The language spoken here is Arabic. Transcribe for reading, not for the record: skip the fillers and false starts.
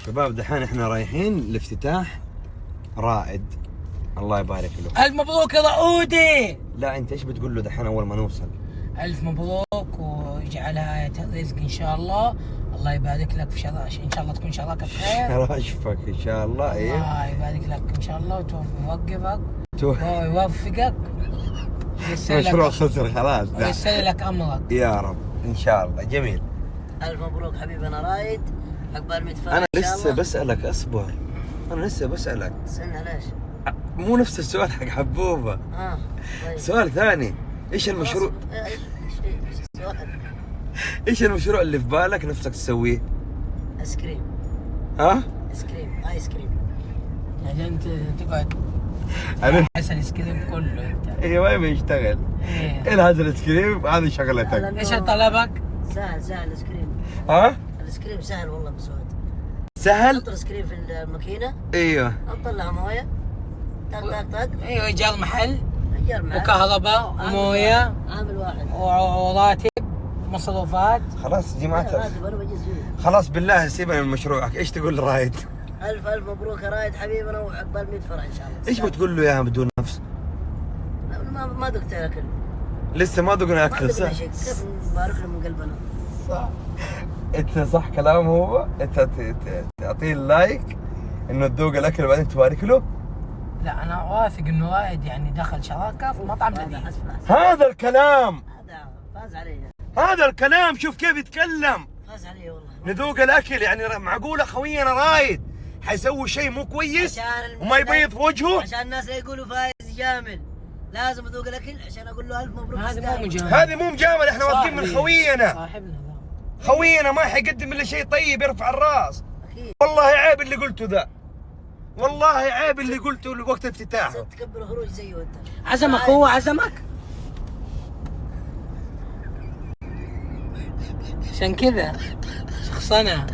شباب دحين احنا رايحين لافتتاح رائد، الله يبارك له. الف مبروك يا رؤودي. لا انت ايش بتقول له دحين اول ما نوصل؟ الف مبروك ويجعلها آية الرزق ان شاء الله. الله يبارك لك في شراكة، ان شاء الله تكون شراكة خير. اشفك ان شاء الله. ايه الله يبارك لك ان شاء الله ويوفقك ويوفقك. مشروع خسر خلاص. ويسر لك امرك يا رب ان شاء الله. جميل. الف مبروك حبيبنا رايد، عقبال 100 فرح. انا لسه بسألك، اصبر، انا لسه بسألك. سنة ليش؟ مو نفس السؤال حق حبوبة. طيب. سؤال ثاني. ايش المشروع؟ ايش المشروع اللي في بالك نفسك تسويه؟ ايس كريم. ها؟ ايس كريم، ايس كريم. يعني انت تقعد انا حسن الايس كريم كله انت. ايه ما يبي يشتغل. ايه هذا الايس كريم؟ هذه شغلتك. ايش طلبك؟ سهل الايس كريم. ها؟ الايس كريم سهل والله بسعود. سهل؟ حط الايس كريم في الماكينه. ايوه. نطلع مويه. طق. ايوه ايجار محل ايجار محل وكهرباء ومويه عامل واحد وراتب مصروفات. خلاص جماعة راتب انا بجيز فيه. خلاص بالله سيبنا من مشروعك، ايش تقول لرايد؟ الف مبروك يا رايد حبيبنا، وعقبال 100 فرح ان شاء الله. ايش بتقول له يا بدون نفس؟ ما دقت اكل. لسه ما دقنا ما اكل دقنا صح؟ شيء، كيف نبارك له من قلبنا. صح. انت صح كلام هو، انت تعطيه اللايك انه تذوق الاكل وبعدين تبارك له. لا انا واثق انه رائد يعني دخل شراكه في مطعم لذيذ. هذا الكلام، هذا فاز علي. هذا الكلام، شوف كيف يتكلم. فاز علي والله. نذوق الاكل يعني معقوله خوينا رايد حيسوي شيء مو كويس وما يبيض في وجهه؟ عشان الناس لا يقولوا فايز جامل، لازم اذوق الاكل عشان اقول له الف مبروك. هذا مو مجامل، هذه مو مجامل، احنا واثقين من خوينا. صاحبنا خوينا ما حيقدم الا شيء طيب يرفع الراس. اكيد. والله عيب اللي قلته ذا، والله عيب اللي قلته وقت افتتاحه. تكبر خروج زيه انت. عزمك، هو عزمك عشان كذا شخصنه.